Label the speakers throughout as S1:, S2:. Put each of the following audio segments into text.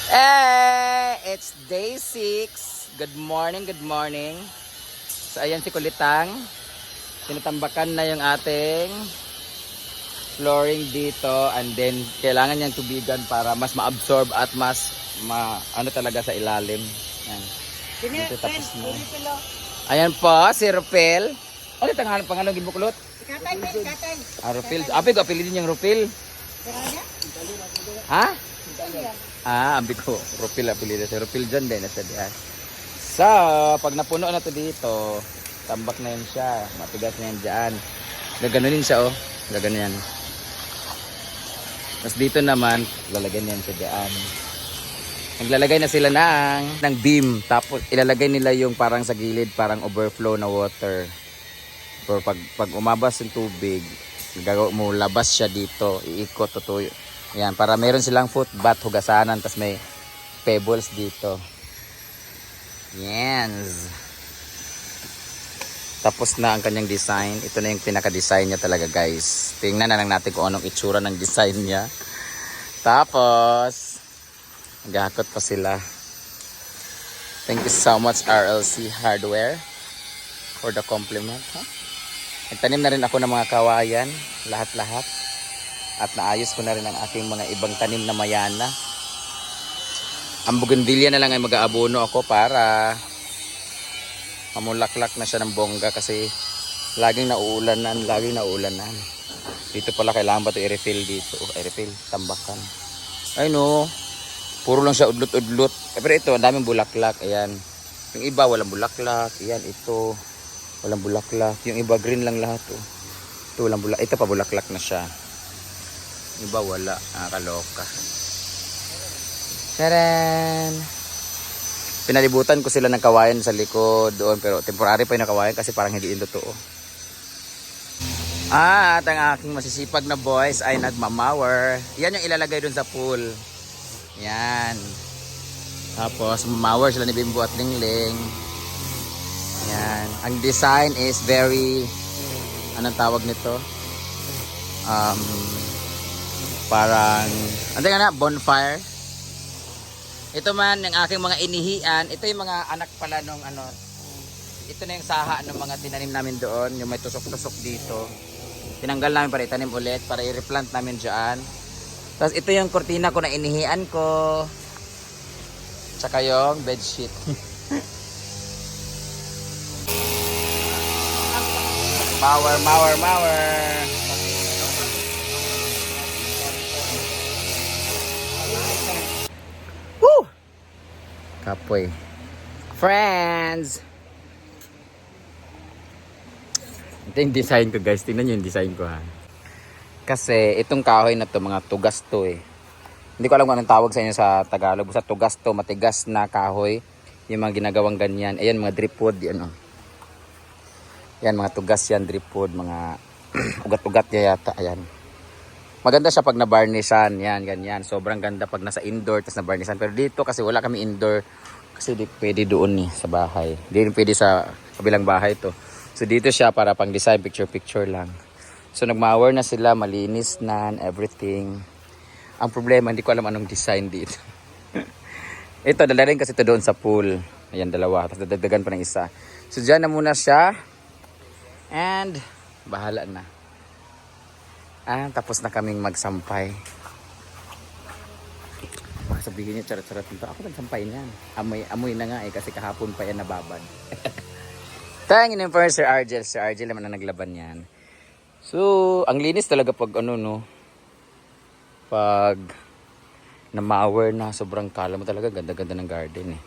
S1: It's day 6. Good morning, good morning. So ayan si Kulitang. Tinatambakan na yung ating flooring dito, and then kailangan niyang tubigan para mas ma-absorb at mas ano talaga sa ilalim. Ayan. Dito tapos na. Ayan po, si Rupil. Ano tanghal pangalan gibuklot?
S2: Katay.
S1: Rupil. Api ko apelyido niyang Rupil. Ha? Ambi ko. Rupil apelyido. Si Rupil dyan din. Nasa diyan. So, pag napuno na to dito, tambak na yun siya. Matigas na yan dyan. Gaganunin siya, oh. Gaganon yan. Tapos dito naman, lalagyan yan siya dyan. Naglalagay na sila ng beam. Tapos ilalagay nila yung parang sa gilid, parang overflow na water. Pero pag umabas yung tubig, gagawin mo, labas siya dito. Iikot, tutuyo. Yan, para meron silang footbath, hugasanan. Tapos may pebbles dito. Yan. Tapos na ang kanyang design. Ito na yung pinaka-design niya talaga, guys. Tingnan na lang natin kung anong itsura ng design niya. Tapos gahakot pa sila. Thank you so much RLC Hardware for the compliment. Nagtanim na rin ako ng mga kawayan, lahat-lahat. At naayos ko na rin ang aking mga ibang tanim na mayana. Ang bougainvillea na lang ay mag-aabono ako para mamulaklak na siya ng bongga kasi laging nauulanan. Dito pala kailangan ba ito i-refill dito? I-refill, tambakan. Ay no, puro lang siya udlot-udlot. Pero ito, ang daming bulaklak. Ayan. Yung iba walang bulaklak. Ayan, ito walang bulaklak. Yung iba green lang lahat. Oh. Ito walang bulaklak. Ito pa bulaklak na siya. Yung iba wala. Nakakaloka. Taran! Pinalibutan ko sila ng kawayan sa likod doon. Pero temporary pa yung kawayan kasi parang hindi yung totoo. At ang aking masisipag na boys ay nagmamawer. Yan yung ilalagay doon sa pool. Yan. Tapos mamawer sila ni Bimbo at Lingling. Yan. Ang design is very, anong tawag nito? Parang, ano nga na, bonfire. Ito man yung aking mga inihian. Ito yung mga anak pala nung ano. Ito na yung saha ng mga tinanim namin doon. Yung may tusok-tusok dito. Tinanggal namin para itanim ulit. Para i-replant namin dyan. Tapos ito yung kurtina ko na inihian ko. Tsaka yung bedsheet. Mower. Woo! Kapoy. Friends! Ito yung design ko, guys. Tingnan nyo yung design ko, ha. Kasi itong kahoy na to, mga tugas to eh. Hindi ko alam kung anong tawag sa inyo sa Tagalog. Sa tugas to, matigas na kahoy. Yung mga ginagawang ganyan. Ayan, mga dripwood. Yan, oh. Yan, mga tugas yan, dripwood. Mga ugat-ugat yata. Ayan. Maganda siya pag na-varnishan. Yan, ganyan. Sobrang ganda pag nasa indoor, tapos na-varnishan. Pero dito kasi wala kami indoor. Kasi di pwede doon eh, sa bahay. Di rin pwede sa kabilang bahay to. So dito siya para pang design, picture lang. So nagmower na sila, malinis na, everything. Ang problema, hindi ko alam anong design dito. Ito, dala rin kasi ito doon sa pool. Ayan, dalawa. Tapos dadagdagan pa ng isa. So dyan na muna siya. And, bahala na. Tapos na kaming magsampay. Sabihin niya, charot-charot nito. Ako nagsampay niyan. Amoy na nga eh, kasi kahapon pa yan nababad. Tangin yung first Sir Argel. Sir Argel naman na naglaban yan. So, ang linis talaga pag ano no. Pag na-mower na, sobrang kala mo talaga. Ganda-ganda ng garden eh.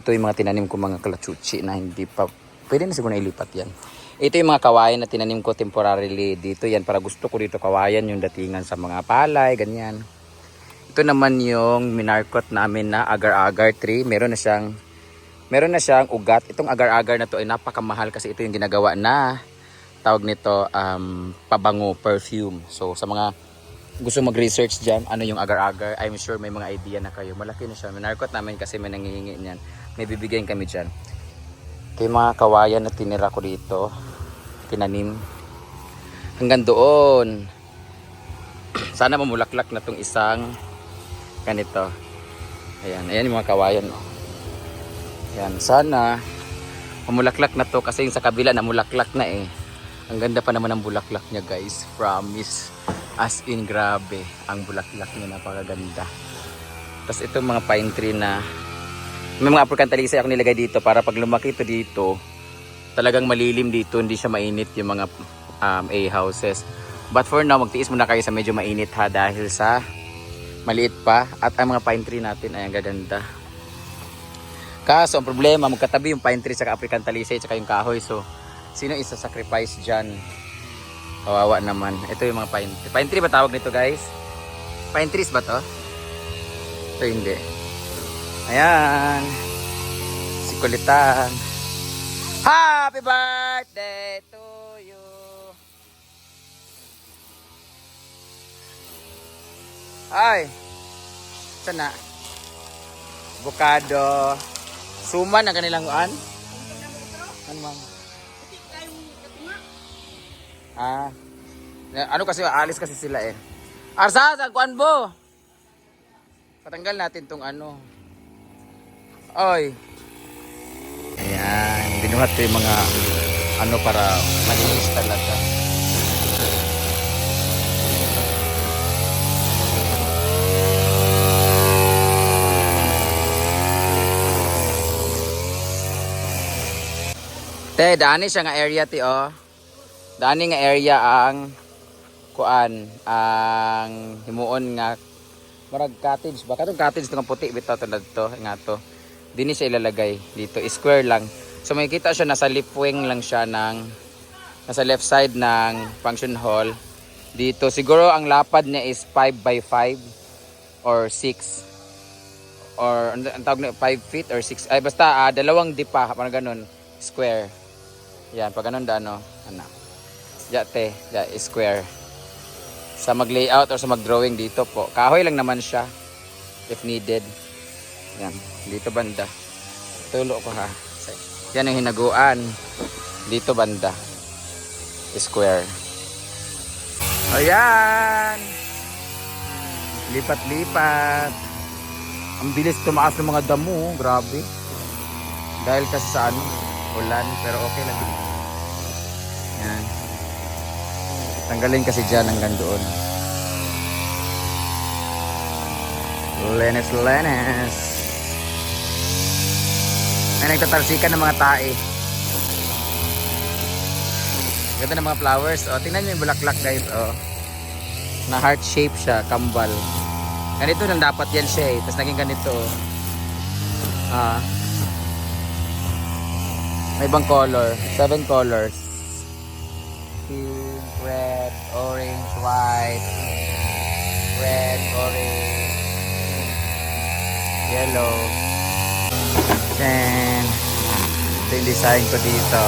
S1: Ito yung mga tinanim ko mga kalachuchi na hindi pa. Pwede na siguro na ilipat yan. Ito yung mga kawayan na tinanim ko temporarily dito. Yan, para gusto ko dito kawayan yung datingan sa mga palay, ganyan. Ito naman yung minarkot namin na agar-agar tree. Meron na siyang ugat. Itong agar-agar na to ay napakamahal kasi ito yung ginagawa na tawag nito pabango, perfume. So sa mga gusto mag-research dyan, ano yung agar-agar, I'm sure may mga idea na kayo. Malaki na siya. Minarkot namin kasi may nangihingi niyan. May bibigyan kami dyan. Ito yung mga kawayan na tinira ko dito. Tinanim. Hanggang doon. Sana mamulaklak na tong isang ganito. Ayan yung mga kawayan. Oh. Ayan, sana mamulaklak na to kasi yung sa kabila namulaklak na eh. Ang ganda pa naman ng bulaklak niya guys. Promise. As in grabe. Ang bulaklak niya napakaganda. Tapos itong mga pine tree na may mga African talisay ako nilagay dito para pag lumaki ito dito talagang malilim dito. Hindi siya mainit yung mga A-houses. But for now magtiis muna kayo sa medyo mainit ha dahil sa maliit pa. At ang mga pine tree natin ay ang gaganda. Kaso ang problema, magkatabi yung pine tree sa African talisay at yung kahoy. So, sino isa-sacrifice dyan? Kawawa naman. Ito yung mga pine tree. Pine tree ba tawag nito guys? Pine trees ba to? Ito hindi. Ayan. Si Kulitan. Happy birthday to you. Ay. Sana. Bukado. Suman ang kanilang uan? Ano ma'am? Ano kasi, alis kasi sila eh. Arsa, kuan bo? Patanggal natin tong ano. Oy. Ayan, binuhat ko yung mga ano para malinis talaga. Te, dani siya nga area ti oh. Dani nga area ang kuan ang himuon nga marag cottage ba katong cottage to nga puti bitaw tulad to nga to. Dini siya ilalagay dito, square lang. So makikita siya nasa left wing lang siya ng nasa left side ng function hall. Dito siguro ang lapad niya is 5 by 5 or 6 or ang tawag na 5 feet or 6 ay basta dalawang dipa parang ganun square. Yan, pag ganun da ano, Yate, square. Sa mag-layout or sa mag-drawing dito po. Kahoy lang naman siya if needed. Yan, dito banda. Tulo ko ha. Yan ang hinaguan. Dito banda. Square. Ayan. Lipat-lipat. Ang bilis tumaas ng mga damo, grabe. Dahil kasi sa ano, ulan, pero okay lang. Yan. Tanggalin kasi dyan hanggang doon. Lenes. May nagtatalsikan ng mga tae. Ganda ng mga flowers. O, tingnan nyo yung bulaklak guys. O. Na heart shape siya, kambal. Ganito lang dapat yan siya eh. Tapos naging ganito. May ibang color. 7 colors. Pink, red, orange, white. Red, orange. Yellow. Then, ito yung design ko dito.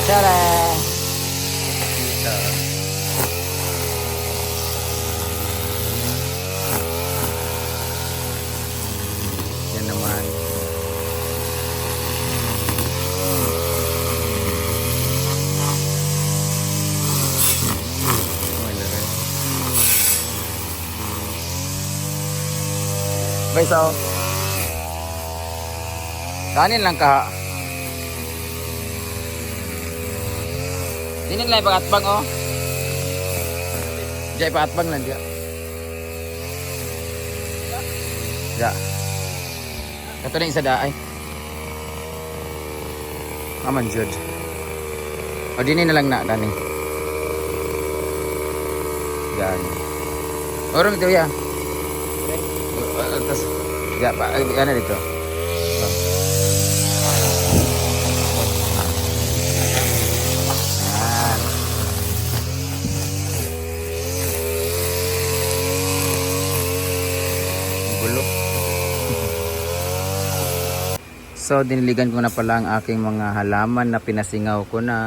S1: Tada! Dito. Yan naman. Okay, so kanin lang ka. Dinin lang ipagatbang oh. Diya ipagatbang lang diya. Diya. Kato na yung isa daay. Aman jud. O dinin na lang na dani. Yan. Orong ito ya. Terus ya Pak, ano dito? Gulo. So diniligan ko na pala ang aking mga halaman na pinasingaw ko na.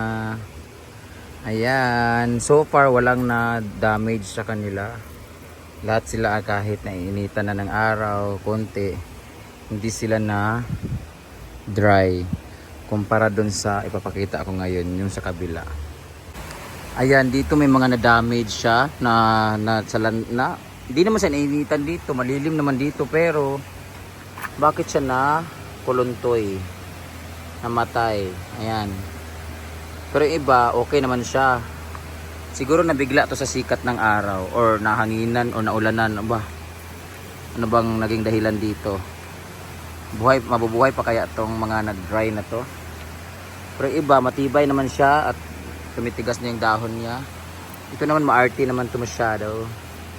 S1: Ayan, so far walang na damage sa kanila. Lahat sila kahit nainitan na ng araw, konti, hindi sila na dry. Kumpara dun sa ipapakita ko ngayon, yung sa kabila. Ayan, dito may mga na-damage siya na hindi naman siya nainitan dito, malilim naman dito pero Bakit siya na kuluntoy? Namatay. Ayan. Pero yung iba, okay naman siya. Siguro nabigla to sa sikat ng araw or nahanginan o naulanan. Ano bang naging dahilan dito? Mabubuhay pa kaya tong mga nag-dry na to? Pero yung iba, matibay naman siya at tumitigas na yung dahon niya. Ito naman maarte naman to masyado.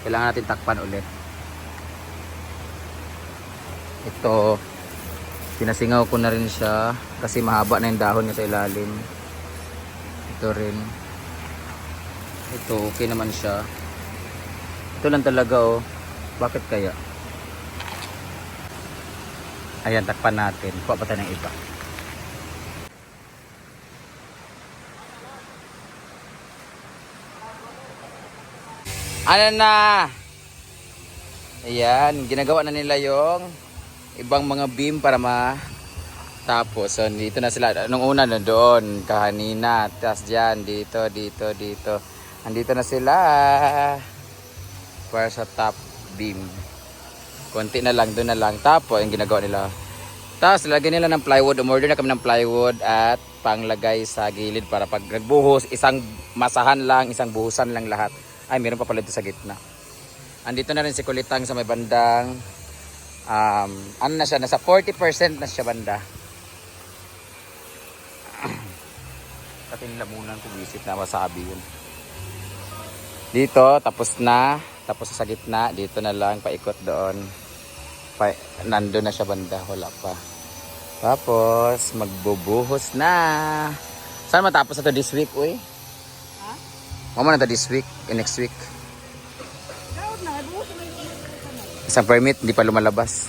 S1: Kailangan natin takpan ulit. Ito, pinasingaw ko na rin siya kasi mahaba na yung dahon niya sa ilalim. Ito rin. Ito, okay naman siya. Ito lang talaga oh. Bakit kaya? Ayan, takpan natin. Kuha pa tayo ng iba. Ano na? Ayan, ginagawa na nila yung ibang mga beam para matapos. So, dito na sila. Nung una na doon, kahanina. Tapos dyan, dito. Andito na sila. Para sa top beam. Konti na lang, doon na lang. Tapos, yung ginagawa nila. Tapos, lagyan nila ng plywood. Umorder na kami ng plywood at panglagay sa gilid para pag nagbuhos, isang masahan lang, isang buhusan lang lahat. Ay, meron pa pala dito sa gitna. Andito na rin si Kulitang sa may bandang ano na siya, nasa 40% na siya banda. Kating lamunan kung visit na masabi yun. Dito, tapos na. Tapos sa gitna, dito na lang, paikot doon. Nandun na siya banda, wala pa. Tapos, magbubuhos na. Saan matapos na to this week, uy? Ha? Mama na to this week, next week. Isang permit, hindi pa lumalabas.